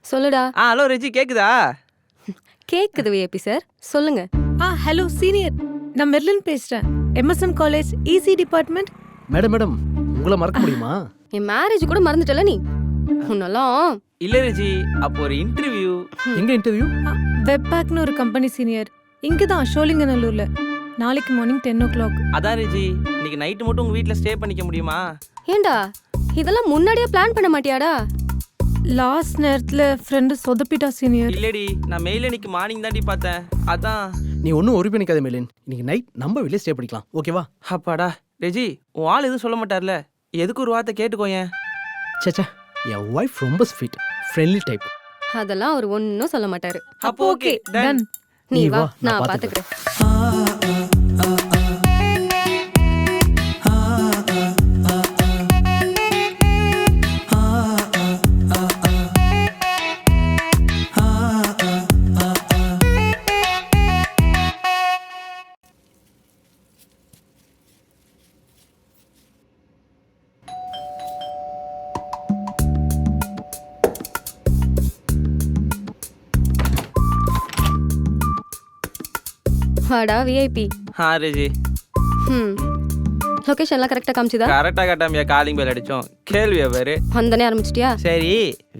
சொல்லுடா. ஹலோ ரெஜி, கேக்குதா? கேக்குது விஐபி சார், சொல்லுங்க. ஹலோ சீனியர், நான் மெர்லின் பேசுறேன். MSM college EC department. Madam உங்களை மறக்க முடியுமா? என் மேரேஜ் கூட மறந்துட்டல நீ. உன்னெல்லாம் இல்ல ரெஜி, அப்போ ஒரு இன்டர்வியூ. எங்க இன்டர்வியூ? வெப்பேக்னு ஒரு கம்பெனி சீனியர். இங்கே தான் ஷோலிங்கநல்லூர்ல. நாளைக்கு மார்னிங் 10 o'clock. அதான் ரெஜி, இன்னைக்கு நைட்டு மட்டும் உங்க வீட்ல ஸ்டே பண்ணிக்க முடியுமா? ஏண்டா இதெல்லாம் முன்னாடியே பிளான் பண்ண மாட்டியாடா? லாஸ்ட் நேரத்துல ஃப்ரெண்டு சொதப்பிட்டா சீனியர். இல்லடி, நான் மெயில் இன்னைக்கு மார்னிங் தாண்டி பார்த்தேன். அதான். நீ ஒன்றும் ஒரி பண்ணிக்காத மேலின், இன்னைக்கு நைட் நம்ம வெளியே ஸ்டே பண்ணிக்கலாம், ஓகேவா? அப்பாடா ரெஜி, உன் ஆள் எதுவும் சொல்ல மாட்டார்ல, எதுக்கு ஒரு வார்த்தை கேட்டுக்கோயேன். சேச்சா, என் ஒய்ஃப் ரொம்ப ஸ்வீட், ஃப்ரெண்ட்லி டைப். அதெல்லாம் அவர் ஒன்னும் சொல்ல மாட்டாரு. அப்போ ஓகே டன். நீ வா, நான் பாத்துக்கிறேன். வாடா விஐபி. ரெஜி, லொகேஷன்லாம் கரெக்டா காமிச்சுதா? கரெக்டா காட்டாமியா? Calling bell அடிச்சோம். கேள்வியா பாரு. வந்தனே ஆரம்பிச்சிட்டியா? சரி,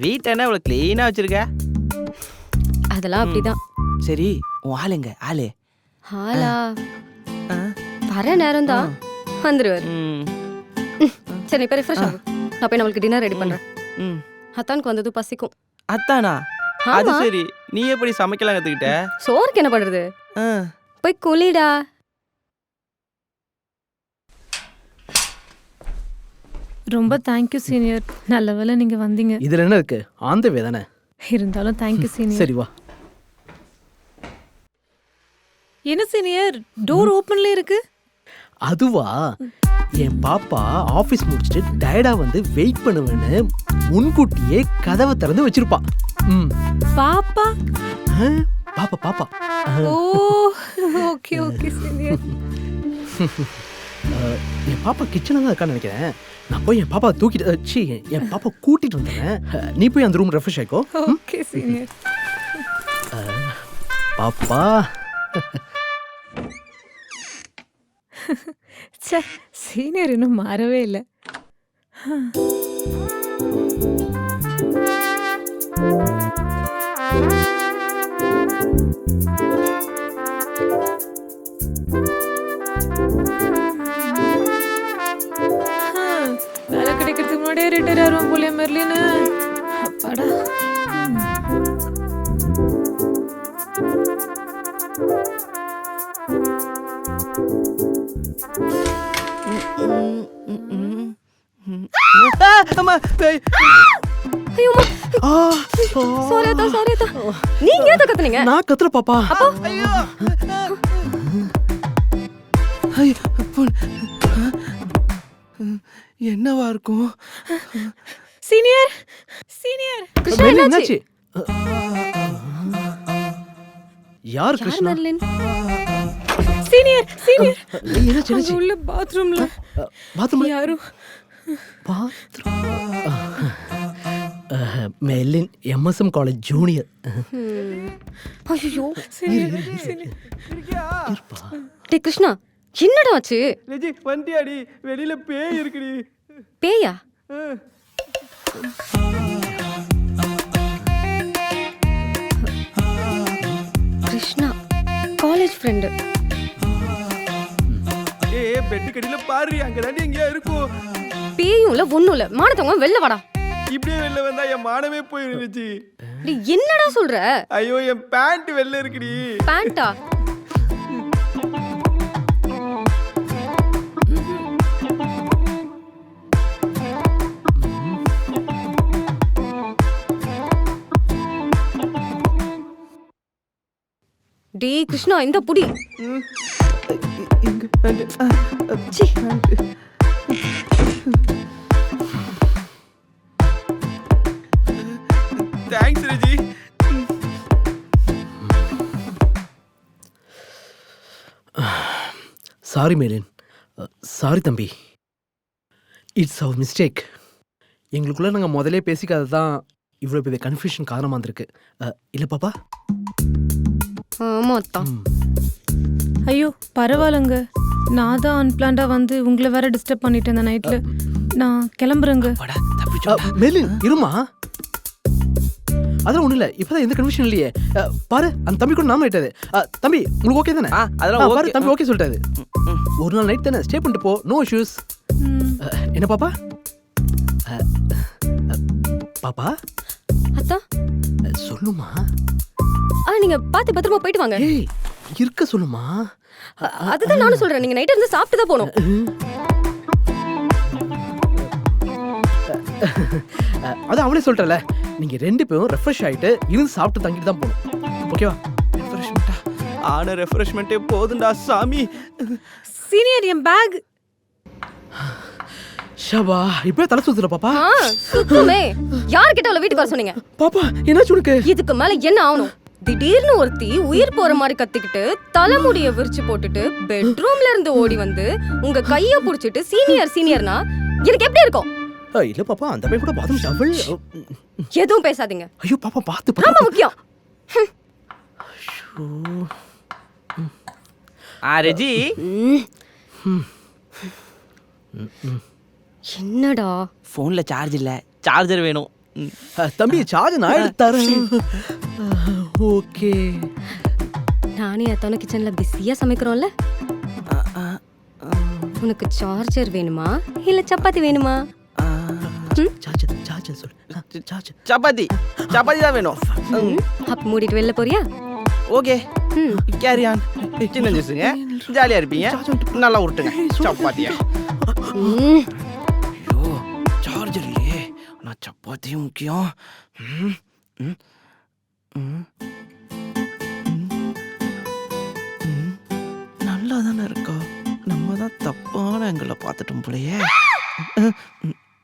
வீட்டை என்ன இவ்வளவு கிளீனா வச்சிருக்க? அதெல்லாம் அப்படிதான். சரி, உன் ஆள் எங்க? ஆளு ஹாலா வர நேரம் தான் வந்துருவாரு. சரி, நீ போய் ரிஃப்ரெஷ் ஆகு. நான் போய் நம்மளுக்கு டின்னர் ரெடி பண்றேன். அத்தானுக்கு வந்தது பசிக்கும். அத்தானா? அது சரி, நீ எப்படி சமைக்கலாம் கத்துக்கிட்ட? சோறுக்கு என்ன பண்றது? போய் குளிடா. ரொம்ப தேங்க்யூ சீனியர், நல்ல வேளை நீங்க வந்தீங்க. இதுல என்ன இருக்கு? ஆந்த வே தானே. இருந்தாலும் தேங்க்யூ சீனியர். சரி வா. என்ன சீனியர், டோர் ஓப்பன்ல இருக்கு? அதுவா, என் பாப்பா ஆபீஸ் முடிச்சுட்டு டயர்டா வந்து வெயிட் பண்ணுவேன்னு முன்கூட்டியே கதவை திறந்து வச்சிருப்பா. பாப்பா? பாப்பா பாப்பா. ஓ ஓகே ஓகே சீனியர். என் பாப்பா கிச்சன்ல தான் இருக்கான்னு நினைக்கிறேன். நான் போய் என் பாப்பா தூக்கிட்டு என் பாப்பா கூட்டிட்டு வந்துடுறேன். நீ போய் அந்த ரூம் ரெஃப்ரெஷ் ஆயிக்கோ. Okay senior. பாப்பா. சீனியர் இன்னும் மாறவே இல்லை. வேலை கிடைக்கிறதுக்கு முன்னாடியே ரிட்டையர் ஆகும் போலியா மெர்லின். அப்பாடா. நீங்க ஏன் கத்துனீங்க? நான் கத்துற பாப்பா. என்னவா இருக்கும்? Senior senior. கிருஷ்ணா என்னாச்சு? யார் கிருஷ்ணா? மெர்லின். Senior senior. என்னாச்சு? அங்க உள்ள பாத்ரூம்ல யாரும். Merlin MSM college junior. ஐயோ சீனியர். டேய் கிருஷ்ணா, என்னடா ஆச்சு? ரெஜி வண்டியாடி, வெளியில பேய் இருக்குடி. பேயா? Krishna college friend. பெட்டு கடியில பாரு, அங்கதாண்டி எங்கேயா இருக்கும். பேயும் இல்ல ஒண்ணும் இல்ல, மானத்தவங்க வெளில வாடா. இப்படியே வெளில வந்தா என் மானமே போயிருச்சு. டேய் என்னடா சொல்ற? ஐயோ, என் பேண்ட் வெளில இருக்குடி. பேண்டா? டேய் கிருஷ்ணா, இந்த புடி. சீ. தேங்க்ஸ் ரெஜி. சாரி மேலின், சாரி தம்பி. It's our mistake. எங்களுக்குள்ள நாங்க முதலே பேசிக்காது தான் இவ்வளவு பெரிய கன்ஃபியூஷன் காரணமா இருந்திருக்கு. இல்ல பாப்பா? ஆமா அத்தான். ஐயோ பரவாயில்லங்க, நான் தான் அன்பிளான்டா வந்து உங்களை வேற டிஸ்டர்ப் பண்ணிட்டேன் இந்த நைட்ல. நான் கிளம்புறேங்க. மெலின் இருமா, அதெல்லாம் ஒண்ணு இல்ல. இப்பதான் எந்த கன்ஃபியூஷன் இல்லையே. பாரு அந்த தம்பி கூட நாம ஆயிட்டாரு. தம்பி உங்களுக்கு ஓகே தானே? அதெல்லாம் பாரு தம்பி ஓகே சொல்லிட்டாரு. ஒரு நாள் நைட் தானே, ஸ்டே பண்ணிட்டு போ, நோ இஷ்யூஸ். என்ன பாப்பா? பாப்பா அத்தா சொல்லுமா. நீங்க பாத்து பத்திரமா போயிட்டு வாங்க. ஏய் இருக்க சொல்லுமா. அதுதான் நானும் சொல்றேன், நீங்க நைட் இருந்து சாப்பிட்டு தான் போகணும். அதான் அவளே சொல்லிட்டல, நீங்க 2 பேரும் ரெஃப்ரெஷ் ஆயிட்டு இருந்து சாப்பிட்டு தங்கிட்டு தான் போகணும். ஓகேவா? ரெஃப்ரெஷ்மெண்டா ஆன ரெஃப்ரெஷ்மெண்ட்டே போதுண்டா சாமி. சீனியர் என் பேக். ஷபா இப்பவே தலை சுத்துற பாப்பா. சுத்தமே யார்கிட்ட அவளை வீட்டுக்கு வர சொன்னீங்க? பாப்பா என்னாச்சு உனக்கு? இதுக்கு மேல என்ன ஆகணும்? திடீர்னு ஒருத்தி உயிர் போற மாதிரி கத்திக்கிட்டு தலைமுடிய விரிச்சு போட்டுட்டு பெட்ரூம்ல இருந்து ஓடி வந்து உங்க கைய புடிச்சிட்டு சீனியர் சீனியர்னா எனக்கு எப்படி இருக்கும்? இல்ல பாப்பா, அந்த பையன் கூட பாத்ரூம் டவல். எதுவும் பேசாதீங்க. ஐயோ பாப்பா பாத்து ரொம்ப முக்கியம். ரெஜி என்னடா ஃபோன்ல சார்ஜ் இல்ல, சார்ஜர் வேணும். தம்பி சார்ஜ் நான் எடுத்து தரேன். ஓகே. நானே அத்தான கிச்சன்ல பிஸியா சமைக்கிறோம்ல. உனக்கு சார்ஜர் வேணுமா இல்ல சப்பாத்தி வேணுமா? சார்ஜர் சொல்லு. சப்பாத்தி சப்பாத்தி தான் வேணும். அப்ப மூடிட்டு வெளில போறியா? Okay carry on. சின்ன ஜூஸுங்க, ஜாலியா இருப்பீங்க, நல்லா உருட்டுங்க சப்பாத்தியா. ஐயோ சார்ஜர் இல்லையே, நான் சப்பாத்தியும் முக்கியம். நல்லா தானே இருக்கா, நம்ம தான் தப்பான எங்களை பார்த்துட்டோம் போலயே.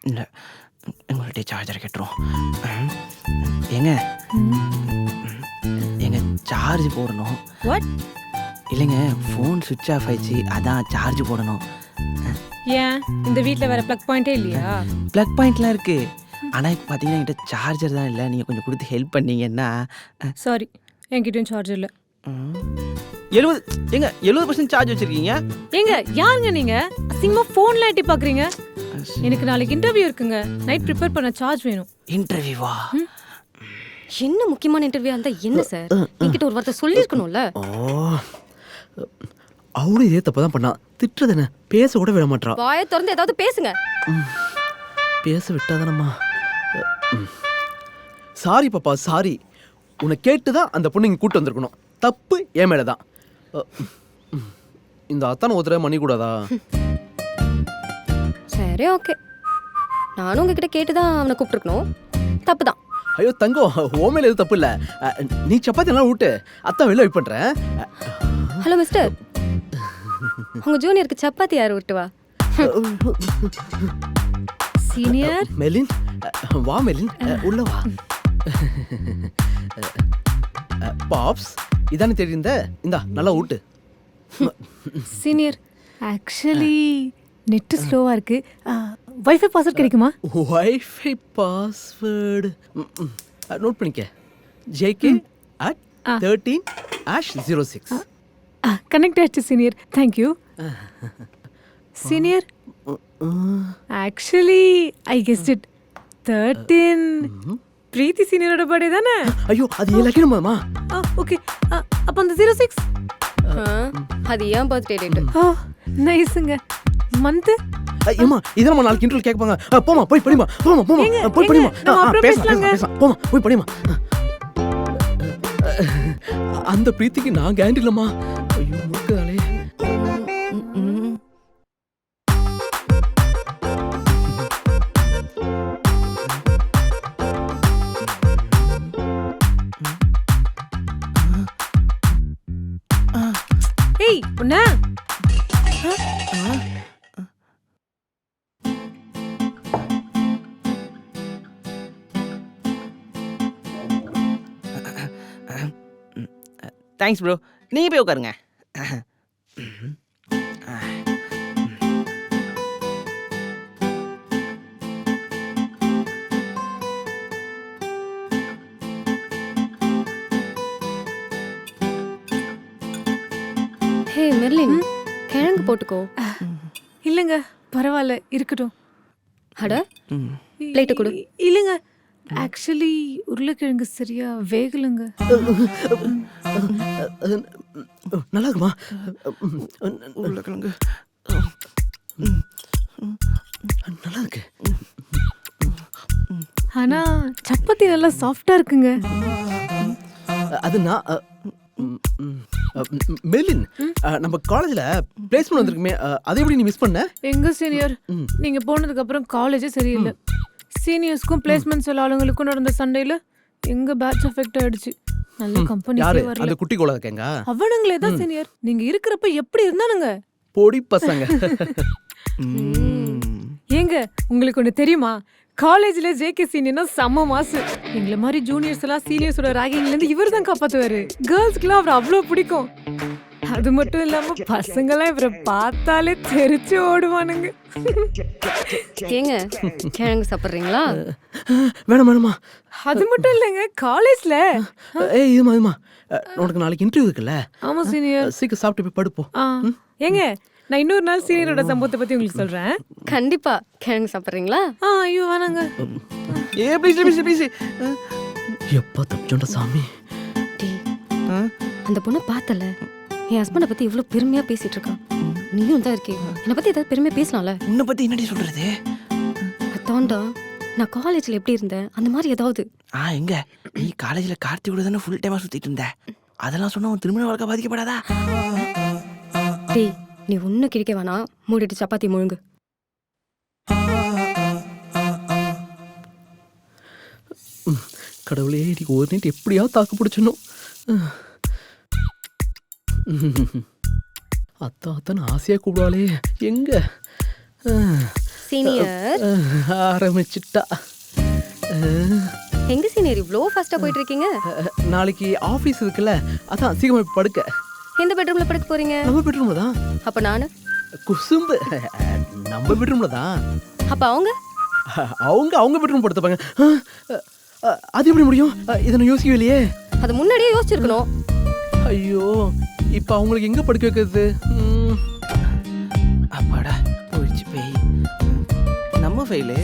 இல்லை எங்கள்கிட்ட சார்ஜர் கேட்டுரும். ஏங்க எங்க சார்ஜ் போடணும். வாட்? இல்லைங்க ஃபோன் சுவிட்ச் ஆஃப் ஆயிடுச்சு, அதான் சார்ஜ் போடணும். ஏன் இந்த வீட்ல வேற ப்ளக் பாயிண்டே இல்லையா? ப்ளக் பாயிண்ட்லாம் இருக்கு, ஆனால் இப்போ பார்த்தீங்கன்னா என்கிட்ட சார்ஜர் தான் இல்லை. நீங்கள் கொஞ்சம் கொடுத்து ஹெல்ப் பண்ணீங்கன்னா. சாரி, என்கிட்டயும் சார்ஜர் இல்லை. 70% சார்ஜ் வச்சிருக்கீங்க. ஏங்க யாருங்க நீங்க? அசிங்கமா போன்ல எட்டி பாக்குறீங்க. எனக்கு நாளைக்கு இன்டர்வியூ இருக்குங்க, நைட் ப்ரிப்பேர் பண்ண சார்ஜ் வேணும். இன்டர்வியூவா? என்ன முக்கியமான இன்டர்வியூ அந்த என்ன சார்? என்கிட்ட ஒரு வார்த்தை சொல்லிருக்கணும்ல. அவளும் இதே தப்பு தான் பண்ணா. திட்டுறது என்ன, பேச கூட விட மாட்டா. வாயை திறந்து ஏதாவது பேசுங்க. பேச விட்டாதானம்மா. சாரி பாப்பா சாரி. உன்னை கேட்டுதான் அந்த பொண்ணு இங்க கூட்டு வந்திருக்கணும். தப்பு என் மேலதான். இந்த அத்தான ஒருத்தர மணி கூடாதா? சரி ஓகே, நானும் உங்ககிட்ட கேட்டுதான் அவனை கூப்பிட்டுருக்கணும். தப்பு தான். ஐயோ தங்கம், ஓ மேல எதுவும் தப்பு இல்ல. நீ சப்பாத்தி எல்லாம் விட்டு அத்தா வெளில வெயிட் பண்றேன். ஹலோ மிஸ்டர், உங்க ஜூனியருக்கு சப்பாத்தி யார் விட்டுவா? சீனியர் மெலின் வா, மெலின் உள்ள வா. பாப்ஸ் இதானே தெரியுந்த, இந்தா நல்லா ஊட்டு. சீனியர், ஆக்சுவலி நெட் ஸ்லோவா இருக்கு, வைஃபை பாஸ்வேர்ட் கிடைக்குமா? வைஃபை பாஸ்வேர்டு நோட் பண்ணிக்க. JK@13#06. கனெக்ட் ஆயிடுச்சு senior, thank you. Senior, actually I guessed it. 13 Preethi சீனியரோட பர்த்டே தானே? ஐயோ அது இலக்கணமாமா? ஓகே, அப்ப அந்த 06 அது ஏன் பர்த்டே டேட்? நைஸ்ங்க. மந்த்? ஏமா இதெல்லாம் நாளைக்கு இன்டர்வியூ கேட்பாங்க. போமா போய் படிமா, போமா போமா போய் படிமா. பேசலாம் போமா போய் படிமா. அந்த பிரீத்திக்கு நான் கேரண்டி இல்லம்மா. ஐயோ முக்குதாலே. ஏய் உன்ன தேங்க்ஸ் ப்ரோ, நீங்கள் போய் உட்காருங்க. ஹே மெர்லின், கிழங்கு போட்டுக்கோ. இல்லைங்க பரவாயில்ல இருக்கட்டும். அட பிளேட்டை கொடு. இல்லைங்க ஆக்சுவலி உருளைக்கிழங்கு சரியா வேகலைங்க. நல்லா இருக்குமா? உருளைக்கிழங்கு நல்லா இருக்கு. ஆனா சப்பாத்தி நல்லா சாஃப்டா இருக்குங்க. அது நான் மெர்லின், நம்ம காலேஜ்ல பிளேஸ்மெண்ட் வந்திருக்குமே, அதை எப்படி நீ மிஸ் பண்ண? எங்க சீனியர், நீங்க போனதுக்கு அப்புறம் காலேஜே சரியில்லை. சீனியர்ஸ்க்கும் பிளேஸ்மெண்ட் சொல்ல ஆளுங்களுக்கும் நடந்த சண்டையில எங்க பேட்ச் அஃபெக்ட் ஆயிடுச்சு. நல்ல கம்பெனி யாரு வரல. அந்த குட்டி கோல இருக்கேங்க? அவனுங்களே தான் சீனியர். நீங்க இருக்கிறப்ப எப்படி இருந்தானுங்க? பொடி பசங்க. ஏங்க உங்களுக்கு ஒண்ணு தெரியுமா? காலேஜ்ல ஜேகே சீனியர்னா செம்ம மாசு. எங்களை மாதிரி ஜூனியர்ஸ் எல்லாம் சீனியர்ஸோட ராகிங்ல இருந்து இவர் தான் காப்பாத்துவாரு. கேர்ள்ஸ்க்குலாம் அவர் அவ்வளோ பிடிக்கும். அது மட்டும் இல்லாம பசங்கெல்லாம் இவரை பார்த்தாலே தெரிச்சு ஓடுவானுங்க. ஏங்க கிழங்கு சாப்பிட்றீங்களா? வேணாம் வேணாமா. அது மட்டும் இல்லைங்க, காலேஜ்ல ஏய் இதுமா உனக்கு நாளைக்கு இன்டர்வியூ இருக்குல்ல? ஆமா சீனியர். சீக்கிரம் சாப்பிட்டு போய் படுப்போம். ஏங்க நான் இன்னொரு நாள் சீனியரோட சம்பவத்தை பத்தி உங்களுக்கு சொல்றேன். கண்டிப்பா. கிழங்கு சாப்பிட்றீங்களா? ஐயோ வேணாங்க. ஏ ப்ளீஸ் ப்ளீஸ் ப்ளீஸ். எப்பா தப்பிச்சோண்டா சாமி. டேய், அந்த பொண்ணை பார்த்தல, என் ஹஸ்பண்டை பத்தி இவ்வளவு பெருமையா பேசிட்டு இருக்கான். நீயும் தான் இருக்கே, என்னை பத்தி ஏதாவது பெருமையா பேசலாம்ல? உன்னை பத்தி என்னடி சொல்றது? அதான்டா, நான் காலேஜ்ல எப்படி இருந்தேன் அந்த மாதிரி ஏதாவது. எங்க நீ காலேஜ்ல கார்த்தி கூட தானே ஃபுல் டைமா சுத்திட்டு இருந்த? அதெல்லாம் சொன்னா உன் திருமண வாழ்க்கை பாதிக்கப்படாதா? டேய், நீ ஒன்னும் கிழிக்க வேணாம், மூடிட்டு சப்பாத்தி முழுங்கு. கடவுளே, இன்னைக்கு ஒரு நைட் எப்படியாவது தாக்கு பிடிச்சணும். அத்தான் ஆசையா கூப்பிடுவாளே, எங்க சீனியர் ஆரம்பிச்சிட்டா. எங்க சீனியர் இவ்ளோ ஃபாஸ்டா போயிட்டு இருக்கீங்க? நாளைக்கு ஆபீஸ் இருக்குல்ல, அதான் சீக்கிரமா போய் படுக்க. எந்த பெட்ரூம்ல படுக்க போறீங்க? நம்ம பெட்ரூம்ல தான். அப்ப நானு? குசும்பு, நம்ம பெட்ரூம்ல தான். அப்ப அவங்க அவங்க பெட்ரூம் படுத்துப்பாங்க. அது எப்படி முடியும்? இதை நான் யோசிக்கவே இல்லையே. அது முன்னாடியே யோசிச்சிருக்கணும். ஐயோ, இப்ப அவங்களுக்கு எங்க படுக்க வைக்கிறது? அப்பாடா போயிடுச்சு பேய். நம்ம ஃபைலு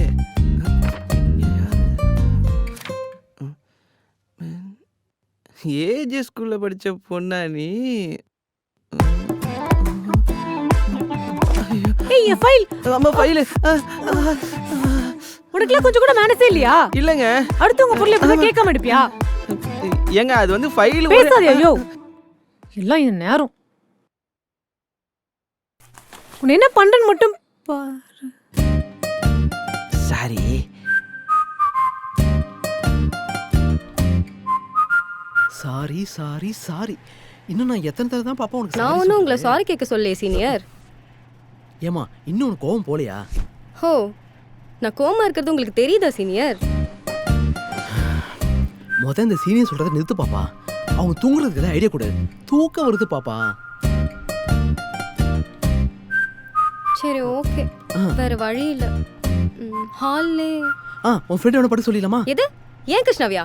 ஏஜே ஸ்கூல்ல படிச்ச பொண்ணா நீ? ஏய் என் ஃபைல். நம்ம ஃபைலு உனக்குலாம் கொஞ்சம் கூட மேனஸே இல்லையா? இல்லங்க. அடுத்தவங்க பொருளை இப்படி கேட்காம எடுப்பியா? ஏங்க அது வந்து ஃபைல். பேசாதே. ஐயோ எல்லாம் இந்த நேரம். உன்னை என்ன பண்றேன்னு மட்டும் பாரு. சாரி. Sorry sorry sorry. இன்னும் நான் எத்தனை தடவை தான் பாப்பா உனக்கு? நான் ஒன்னும் உங்களை சாரி கேட்க சொல்லலையே சீனியர். ஏமா இன்னும் உனக்கு கோவம் போலையா? ஹோ, நான் கோமா இருக்கிறது உங்களுக்கு தெரியுதா சீனியர்? இந்த சீனியர் சொல்றதை நிறுத்து பாப்பா. அவங்க தூங்குறதுக்கு ஏதாவது ஐடியா கொடு. தூக்கம் வருது பாப்பா. சரி ஓகே, வேற வழி இல்ல. ஹால்லே உன் ஃப்ரெண்ட் வேணா படுக்க சொல்லிடலாமா? எது? ஏன் கிருஷ்ணாவியா?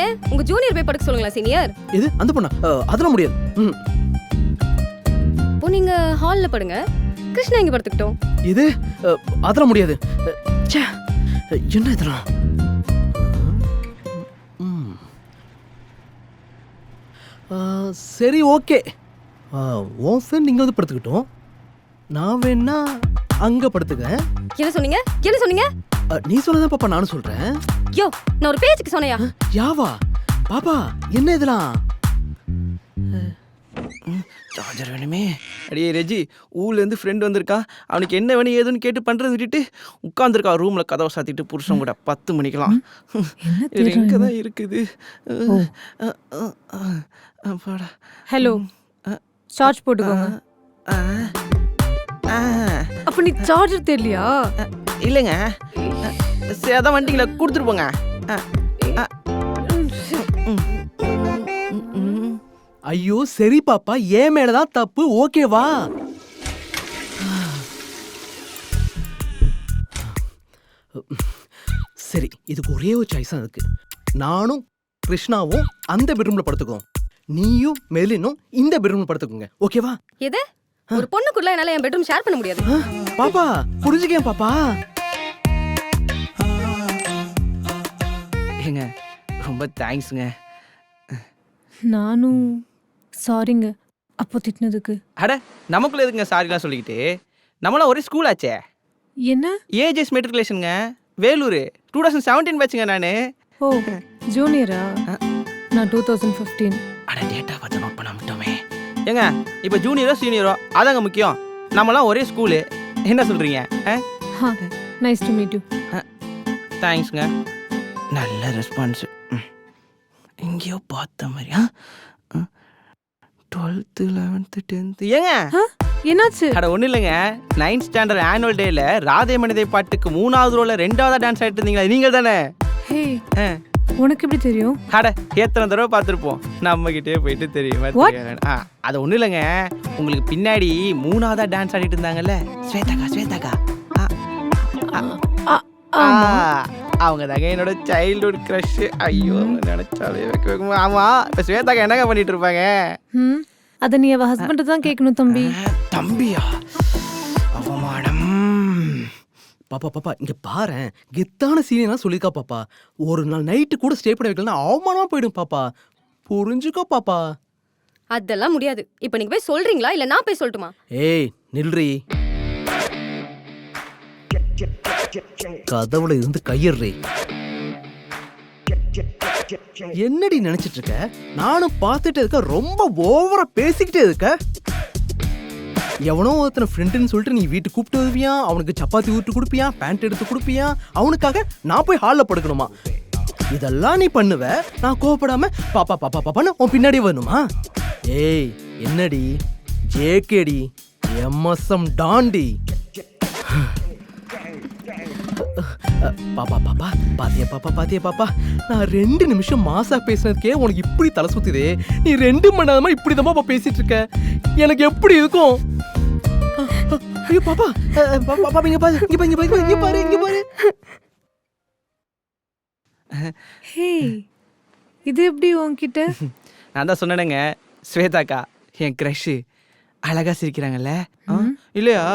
ஏன் உங்க ஜூனியர் போய் படுக்க சொல்லுங்களா சீனியர்? எது அந்த பொண்ணா? அதெல்லாம் முடியாது. இப்போ நீங்க ஹால்ல படுங்க, கிருஷ்ணா இங்க படுத்துக்கிட்டோம். இது அதெல்லாம் முடியாது. என்ன இதெல்லாம்? சரி ஓகே, உன் ஃப்ரெண்ட் இங்க வந்து படுத்துக்கிட்டோம், நான் வேணா அங்க படுத்துக்கிறேன். என்ன சொன்னீங்க? என்ன சொன்னீங்க? நீ சொன்னதான் பாப்பா நானும் சொல்றேன். யோ, நான் ஒரு பேச்சுக்கு சொன்னையா? யாவா பாப்பா? என்ன இதெல்லாம்? சார்ஜர் வேணுமே. அடியே ரெஜி, ஊர்ல இருந்து ஃப்ரெண்ட் வந்திருக்கான். அவனுக்கு என்ன வேணும் ஏதுன்னு கேட்டு பண்றது விட்டுட்டு உட்காந்துருக்கா ரூம்ல கதவை சாத்திட்டு புருஷன் கூட 10 மணிக்கெல்லாம். இது எங்க தான் இருக்குது? அப்பாடா. ஹலோ, சார்ஜ் போட்டுக்கோங்க. அப்ப நீ சார்ஜர் தெரியலையா? இல்லைங்க, சரி அதான் வண்டிங்கள கொடுத்துட்டு போங்க. ஐயோ சரி பாப்பா, ஏன் மேலதான் தப்பு, ஓகேவா? சரி, இதுக்கு ஒரே ஒரு சாய்ஸ் தான் இருக்கு. நானும் கிருஷ்ணாவும் அந்த பெட்ரூம்ல படுத்துக்கோம். நீயும் மெலினும் இந்த பெட்ரூம் படுத்துக்கோங்க, ஓகேவா? எது ஒரு பொண்ணுக்குள்ள என்னால என் பெட்ரூம் ஷேர் பண்ண முடியாது. பாப்பா புரிஞ்சுக்கேன் பாப்பா. ஏங்க ரொம்ப தேங்க்ஸுங்க. நானும் சாரிங்க அப்போ திட்டினதுக்கு. அட நமக்குள்ள எதுக்குங்க சாரிலாம் சொல்லிக்கிட்டு, நம்மளாம் ஒரே ஸ்கூல் ஆச்சே. என்ன? ஏஜஸ் மெட்ரிகுலேஷனுங்க, வேலூர் 2017 பேட்சுங்க நான். ஓ ஜூனியரா? நான் 2015. அட டேட்டா பார்த்து நோட் பண்ண விட்டோமே. ஏங்க இப்போ ஜூனியரோ சீனியரோ அதாங்க முக்கியம். நம்மளாம் ஒரே ஸ்கூலு, என்ன சொல்கிறீங்க? Nice to meet you. தேங்க்ஸுங்க. நல்ல ரெஸ்பான்ஸு. எங்கேயோ பார்த்த மாதிரியா? 12th 11th 10th. ஏங்க என்னாச்சு? அட ஒன்றும் இல்லைங்க, 9th ஸ்டாண்டர்ட் ஆனுவல் டேல ராதே மனிதை பாட்டுக்கு 3வது ரோல 2வதா டான்ஸ் ஆகிட்டு இருந்தீங்களா, நீங்கள் தானே? ஹே உனக்கு எப்படி தெரியும்? அட எத்தனை தடவை பார்த்துருப்போம், நம்மகிட்டே போயிட்டு தெரியுமா? அது ஒன்றும் இல்லைங்க, உங்களுக்கு பின்னாடி 3வதா டான்ஸ் ஆடிட்டு இருந்தாங்கல்ல, ஸ்வேதாக்கா. அவங்க தாங்க என்னோட சைல்ட்ஹுட் க்ரஷ். ஐயோ நினைச்சாலே வைக்க. ஆமா, இப்போ ஸ்வேதாக்கா என்னங்க பண்ணிட்டு இருப்பாங்க? அதை நீ அவ ஹஸ்பண்ட் தான் கேட்கணும் தம்பி. தம்பியா? அவமானம். பாப்பா இங்க பாரு, கெத்தான சீனியரா சொல்லிருக்கா பாப்பா. ஒரு நாள் நைட்டு கூட ஸ்டே பண்ண வைக்கலன்னா அவமானமா போயிடும் பாப்பா, புரிஞ்சுக்கோ பாப்பா. அதெல்லாம் முடியாது. இப்போ நீங்க போய் சொல்றீங்களா இல்ல நான் போய் சொல்லட்டுமா? ஏய் நில்றி, கதவுல இருந்து கையிடுறே. என்னடி நினைச்சிட்டு இருக்க? நானும் பார்த்துட்டு இருக்க, ரொம்ப ஓவரா பேசிக்கிட்டே இருக்க. எவனோ ஒருத்தனை ஃப்ரெண்டுன்னு சொல்லிட்டு நீ வீட்டுக்கு கூப்பிட்டு வருவியா, அவனுக்கு சப்பாத்தி ஊட்டு கொடுப்பியா, பேண்ட் எடுத்து கொடுப்பியா, அவனுக்காக நான் போய் ஹாலில் படுக்கணுமா? இதெல்லாம் நீ பண்ணுவ, நான் கோவப்படாம பாப்பா பாப்பா பாப்பான்னு உன் பின்னாடி வரணுமா? ஏய் என்னடி, ஜேகேடி, எம்எஸ்எம் டாண்டி. பாப்பா பாத்தியா பாப்பா, நான் 2 நிமிஷம் மாசா பேசினதுக்கே உனக்கு இப்படி தலை சுத்துதே. நீ 2 மணி நேரமா இப்படிதான் பேசிட்டு இருக்க, எனக்கு எப்படி இருக்கும்? ஐயோ பாப்பா இங்க பாரு. ஹே இது எப்படி உன்கிட்ட? நான் தான் சொன்னேங்க, ஸ்வேதாக்கா என் க்ரஷ். அழகா சிரிக்கிறாங்கல்ல, இல்லையா?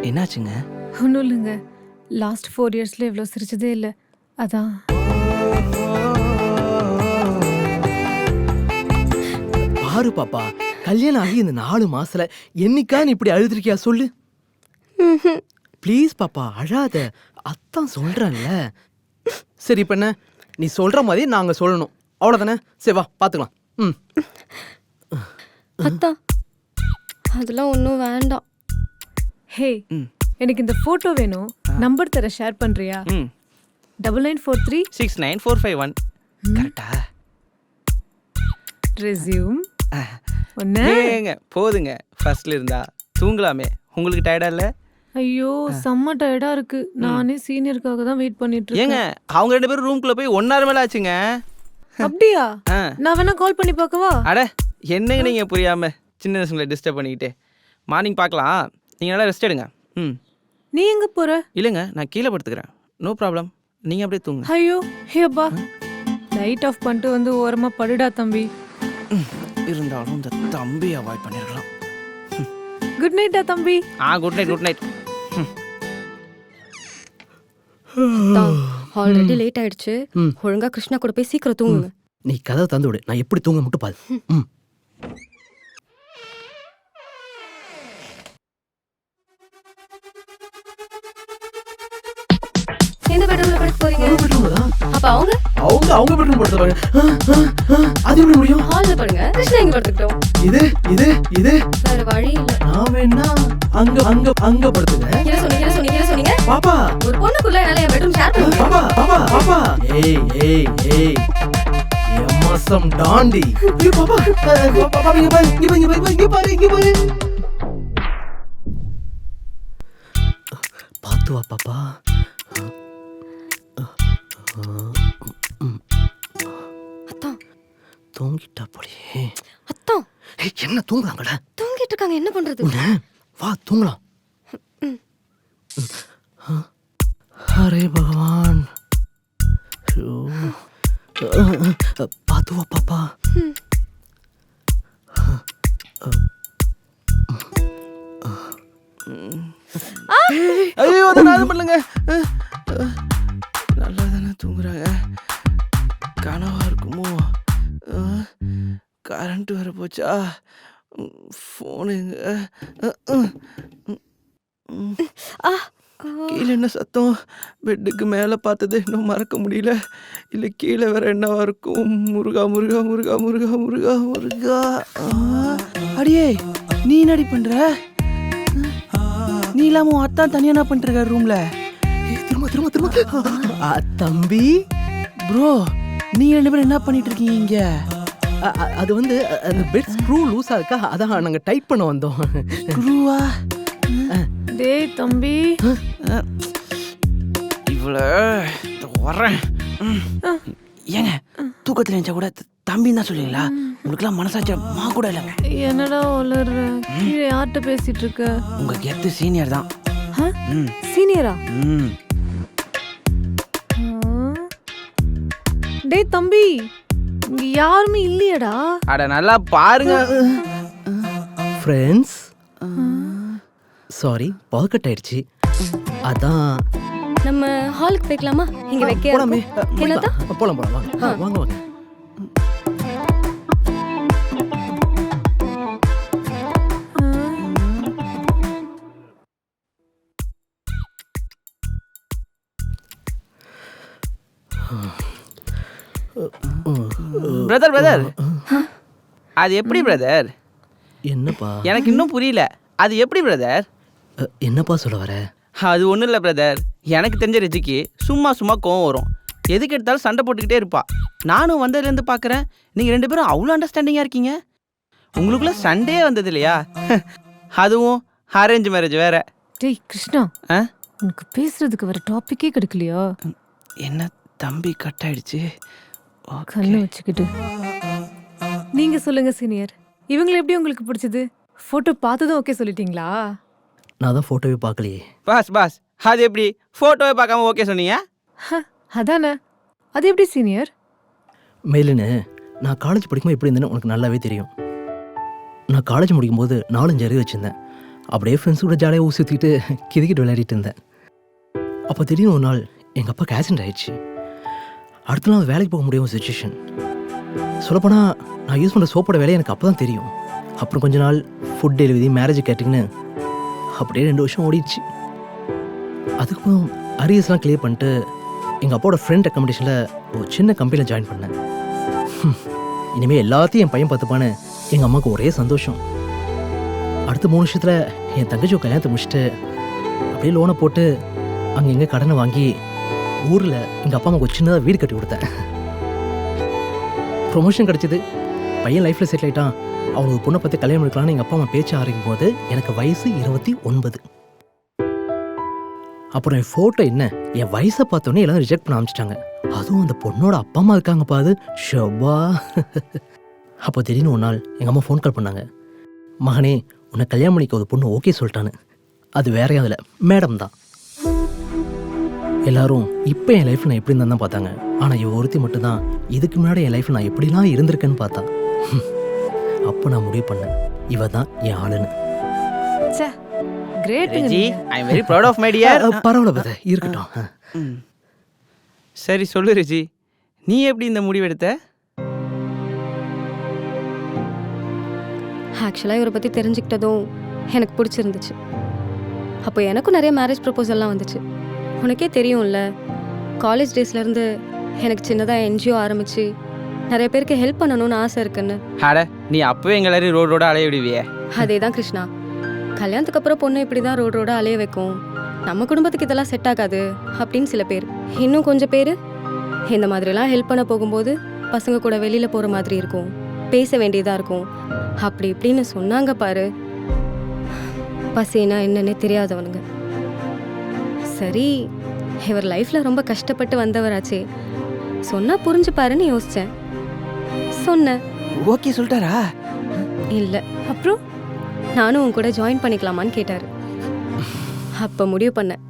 என்னாச்சுங்க? ஒன்றும் இல்லைங்க, லாஸ்ட் 4 இயர்ஸ்ல இவ்வளோ சிரிச்சதே இல்லை, அதான். பாரு பாப்பா, கல்யாணம் ஆகி இந்த 4 மாசத்துல என்னைக்கா நீ இப்படி அழுதுருக்கியா சொல்லு? ப்ளீஸ் பாப்பா அழாத, அத்தான் சொல்றேன்ல. சரி இப்ப என்ன, நீ சொல்ற மாதிரி நாங்க சொல்லணும், அவ்வளவுதானே? சரி வா பாத்துக்கலாம். அத்தா அதெல்லாம் ஒன்றும் வேண்டாம். ஹே எனக்கு இந்த போட்டோ வேணும், நம்பர் தர ஷேர் பண்றியா? 9943 69451. கரெக்டா? ரெஸ்யூம் ஏங்க போதுங்க, ஃபர்ஸ்ட்ல இருந்தா தூங்கலாமே, உங்களுக்கு டயர்டா இல்ல? ஐயோ செம்ம டயர்டா இருக்கு, நானே சீனியருக்காக தான் வெயிட் பண்ணிட்டு இருக்கேன். ஏங்க அவங்க 2 பேரும் ரூம்குள்ள போய் 1 hour மேல ஆச்சுங்க. அப்படியா? நான் வேணா கால் பண்ணி பார்க்கவா? அட என்னங்க நீங்க புரியாம சின்ன பசங்களை டிஸ்டர்ப் பண்ணிக்கிட்டு. மார்னிங் பார்க்கலாம், நீங்க நல்லா ரெஸ்ட் எடுங்க. நீ எங்க போற? இல்லைங்க நான் கீழே படுத்துக்கிறேன், நோ ப்ராப்ளம், நீங்க அப்படியே தூங்க. ஐயோ ஹேப்பா, லைட் ஆஃப் பண்ணிட்டு வந்து ஓரமா படுடா தம்பி. இருந்தாலும் இந்த தம்பி அவாய்ட் பண்ணிருக்கலாம். குட் நைட்டா தம்பி. Good night. Good night. Already late ஆயிடுச்சு, ஒழுங்கா கிருஷ்ணா கூட போய் சீக்கிரம் தூங்குங்க. நீ கதவை தந்து விடு, நான் எப்படி தூங்க மட்டும் பாரு. எந்த பெட்ரூம்ல படுக்க போறீங்க? அப்ப அவங்க பெட்ரூம் படுத்துறாங்க. அது எப்படி முடியும்? ஹால்ல படுங்க, கிருஷ்ணா இங்க படுத்துட்டோம். இது வேற வழி இல்ல. நான் வேணா அங்க படுத்துங்க. என்ன சொன்னீங்க? பாப்பா ஒரு பொண்ணுக்குள்ள என்னால என் பெட்ரூம் ஷேர் பண்ண முடியாது. பாப்பா பாப்பா பாப்பா ஏய் ஏய் ஏய் எம்மசம் டாண்டி ஏய் பாப்பா பாப்பா இங்க பாரு இங்க பாரு பாத்து வா பாப்பா அத்தான் தூங்கிட்டா போலியே அத்தான் ஏய் என்ன தூங்குறாங்கடா தூங்கிட்டு இருக்காங்க, என்ன பண்றது? வா தூங்கலாம் அரே பகவான் பாத்து வா பாப்பா ஐயோ அதை நான் பண்ணுங்க. நல்லா தானே தூங்குறாங்க, கனவா இருக்குமோ? கரண்ட் வர போச்சா? ஃபோனுங்க கீழே என்ன சத்தம்? பெட்டுக்கு மேலே பார்த்தது இன்னும் மறக்க முடியல. இல்லை கீழே வேற என்னவா இருக்கும்? முருகா முருகா முருகா முருகா முருகா முருகா. அடியே நீ என்னடி பண்ற? நீ இல்லாம உன் அத்தான் தனியா என்ன பண்ணிட்டு இருக்காரு ரூம்ல? திரும்ப திரும்ப திரும்ப தம்பி ப்ரோ நீ 2 பேரும் என்ன பண்ணிட்டு இருக்கீங்க இங்க? அது வந்து அந்த பெட் ஸ்க்ரூ லூஸா இருக்கா, அதான் நாங்க டைட் பண்ண வந்தோம். குருவா டேய் தம்பி, இவ்வளோ வரேன். ஏங்க தூக்கத்தில் நினைச்சா கூட தம்பின்னு தான் சொல்லுவீங்களா? உங்களுக்குலாம் மனசாட்சி மா கூட இல்லைங்க. என்னடா உளர்ற? கீழே யார்கிட்ட பேசிட்டு இருக்க? உங்க கெத்து சீனியர் தான். சீனியரா? ம் டேய் தம்பி, இங்க யாருமே இல்லையடா. அட நல்லா பாருங்க. ஃப்ரெண்ட்ஸ் சாரி பவர் கட் ஆயிடுச்சு, அதான் நம்ம ஹாலுக்கு போய்க்கலாமா? இங்க வைக்க போலாமே. என்னதா? போலாம் போலாம் வாங்க வாங்க வாங்க. பிரதர் பிரதர் அது எப்படி பிரதர்? என்னப்பா எனக்கு இன்னும் புரியல. அது எப்படி பிரதர்? என்னப்பா சொல்ல வர? அது ஒன்றும் இல்லை பிரதர். எனக்கு தெரிஞ்ச ரெஜிக்கு சும்மா சும்மா கோவம் வரும், எதுக்கு எடுத்தாலும் சண்டை போட்டுக்கிட்டே இருப்பா. நானும் வந்ததுலேருந்து பார்க்குறேன் நீங்கள் 2 பேரும் அவ்வளோ அண்டர்ஸ்டாண்டிங்காக இருக்கீங்க. உங்களுக்குள்ள சண்டே வந்தது இல்லையா? அதுவும் அரேஞ்ச் மேரேஜ் வேற. டேய் கிருஷ்ணா, ஆ உனக்கு பேசுறதுக்கு வர டாபிக்கே கிடைக்கலையா? என்ன தம்பி கட் ஆயிடுச்சு? கண்ணு வச்சுக்கிட்டு நீங்க சொல்லுங்க சீனியர், இவங்களை எப்படி உங்களுக்கு பிடிச்சது? போட்டோ பார்த்ததும் ஓகே சொல்லிட்டீங்களா? நான் தான் ஃபோட்டோவே பார்க்கலையே. பாஸ் பாஸ் அது எப்படி ஃபோட்டோவே பார்க்காம ஓகே சொன்னீங்க? அதானே, அது எப்படி சீனியர்? மேலுன்னு நான் காலேஜ் படிக்கும்போது எப்படி இருந்தேன்னு உனக்கு நல்லாவே தெரியும். நான் காலேஜ் முடிக்கும்போது 4-5 அறிவு வச்சுருந்தேன். அப்படியே ஃப்ரெண்ட்ஸ் கூட ஜாலியாக ஊசி ஊற்றிட்டு கிரிக்கெட் விளையாடிட்டு இருந்தேன். அப்போ திடீர்னு ஒரு நாள் எங்கள் அப்பாவுக்கு ஆக்சிடென்ட் ஆயிடுச்சு. அடுத்த நாள் வேலைக்கு போக முடியாத சுச்சுவேஷன். சொல்லப்போனால் நான் யூஸ் பண்ணுற சோப்போட வேலையை எனக்கு அப்போ தான் தெரியும். அப்புறம் கொஞ்ச நாள் ஃபுட் டெலிவரி, மேரேஜ் கேட்டிங்கன்னு அப்படியே 2 வருஷம் ஓடிடுச்சு. அதுக்கப்புறம் அரியர்ஸ்லாம் கிளியர் பண்ணிட்டு எங்கள் அப்பாவோட ஃப்ரெண்ட் ரெக்கமெண்டேஷனில் ஒரு சின்ன கம்பெனியில் ஜாயின் பண்ணேன். இனிமேல் எல்லாத்தையும் என் பையன் பார்த்துப்பான்னு எங்கள் அம்மாவுக்கு ஒரே சந்தோஷம். அடுத்த 3 வருஷத்தில் என் தங்கச்சி கல்யாணத்தை முடிச்சுட்டு அப்படியே லோனை போட்டு அங்கே எங்கே கடனை வாங்கி ஊரில் எங்கள் அப்பா அம்மாவுக்கு ஒரு சின்னதாக வீடு கட்டி கொடுத்தேன். ப்ரொமோஷன் கிடச்சிது, பையன் லைஃப்பில் செட்டில் ஆகிட்டான். அவனுக்கு பொண்ணை பற்றி கல்யாணம் எடுக்கலான்னு எங்கள் அப்பா அம்மா பேச்ச ஆரம்பிக்கும் போது எனக்கு வயசு 29. அப்புறம் என் ஃபோட்டோ என்ன, என் வயசை பார்த்தோன்னே எல்லாம் ரிஜெக்ட் பண்ண ஆரம்பிச்சிட்டாங்க. அதுவும் அந்த பொண்ணோட அப்பா அம்மா இருக்காங்க பாது ஷோபா. அப்போ திடீர்னு ஒரு நாள் எங்கள் அம்மா ஃபோன் கால் பண்ணாங்க. மகனே, உன்னை கல்யாணம் பண்ணிக்க ஒரு பொண்ணு ஓகே சொல்லிட்டான்னு. அது வேற யாரும் மேடம் தான். எல்லாரும் இப்போ என் லைஃப்பில் நான் எப்படி இருந்தால் தான் பார்த்தாங்க. ஆனால் இவ ஒருத்தி மட்டும்தான் இதுக்கு முன்னாடி என் லைஃப்பில் நான் எப்படிலாம் இருந்திருக்கேன்னு பார்த்தா. அப்போ நான் முடிவு பண்ணேன், இவ தான் என் ஆளுன்னு. Reji, I am very proud of my dear. பரவாயில்ல பத, இருக்கட்டும். சரி சொல்லு ரெஜி, நீ எப்படி இந்த முடிவு எடுத்த? ஆக்சுவலாக இவரை பற்றி தெரிஞ்சுக்கிட்டதும் எனக்கு பிடிச்சிருந்துச்சு. அப்போ எனக்கும் நிறைய மேரேஜ் ப்ரப்போசல்லாம் வந்துச்சு. உனக்கே தெரியும்ல, காலேஜ் டேஸ்லேருந்து எனக்கு சின்னதாக என்ஜிஓ ஆரம்பித்து நிறைய பேருக்கு ஹெல்ப் பண்ணணும்னு ஆசை இருக்குன்னு. அட, நீ அப்பவே எங்க எல்லாரும் ரோடு ரோட அலைய விடுவியே. அதே தான் கிருஷ்ணா, கல்யாணத்துக்கு அப்புறம் பொண்ணு இப்படி தான் ரோடு ரோட அலைய வைக்கும். நம்ம குடும்பத்துக்கு இதெல்லாம் செட் ஆகாது அப்படின்னு சில பேர். இன்னும் கொஞ்சம் பேர் இந்த மாதிரிலாம் ஹெல்ப் பண்ண போகும்போது பசங்க கூட வெளியில் போகிற மாதிரி இருக்கும், பேச வேண்டியதாக இருக்கும், அப்படி இப்படின்னு சொன்னாங்க பாரு. பசினா என்னன்னே தெரியாதவனுங்க. சரி, இவர் லைஃப்பில் ரொம்ப கஷ்டப்பட்டு வந்தவராச்சே, சொன்னால் புரிஞ்சுப்பாருன்னு யோசித்தேன். சொன்னேன். ஓகே சொல்லிட்டாரா? இல்லை, அப்புறம் நானும் உன் கூட ஜாயின் பண்ணிக்கலாமான்னு கேட்டார். அப்போ முடிவு பண்ணேன்,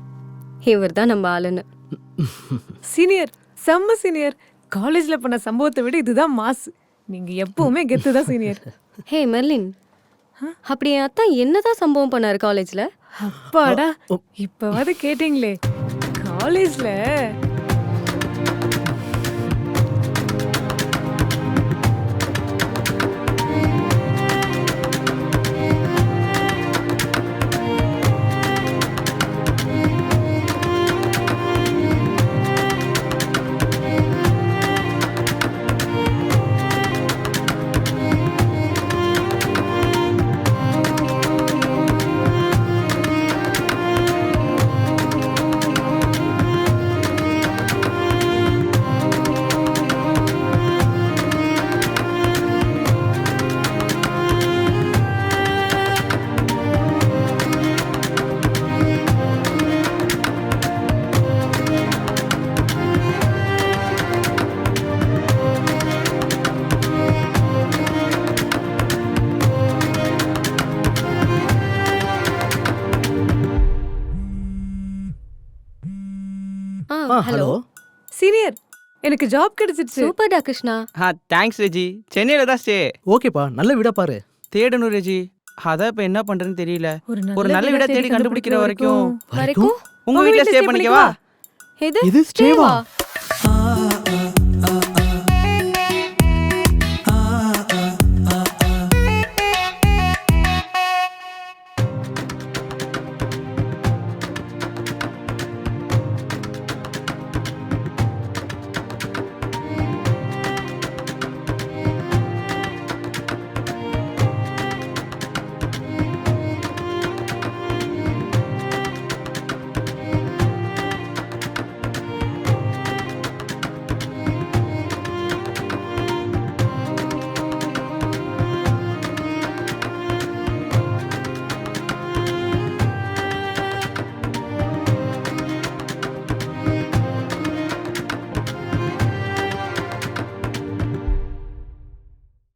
இவர் தான் நம்ம ஆளுன்னு. சீனியர், செம்ம சீனியர். காலேஜ்ல பண்ண சம்பவத்தை விட இதுதான் மாஸ். நீங்க எப்பவுமே கெத்து தான் சீனியர். ஹே மெர்லின், அப்படி என் அத்தான் என்னதான் சம்பவம் பண்ணாரு காலேஜில்? அப்பாடா, இப்பவாது கேட்டீங்களே. காலேஜ்ல ஹலோ சீனியர், எனக்கு ஜாப் கிடைச்சிருச்சு. சூப்பர்டா கிருஷ்ணா. தேங்க்ஸ் ரெஜி. சென்னையில் தான் ஸ்டே. ஓகேப்பா, நல்ல வீடா பாரு. தேடணும் ரெஜி. அதான் இப்போ என்ன பண்ணுறேன்னு தெரியல. ஒரு நல்ல வீடா தேடி கண்டுபிடிக்கிற வரைக்கும் வரைக்கும் உங்க வீட்டில் ஸ்டே பண்ணிக்கவா? எது இது ஸ்டேவா?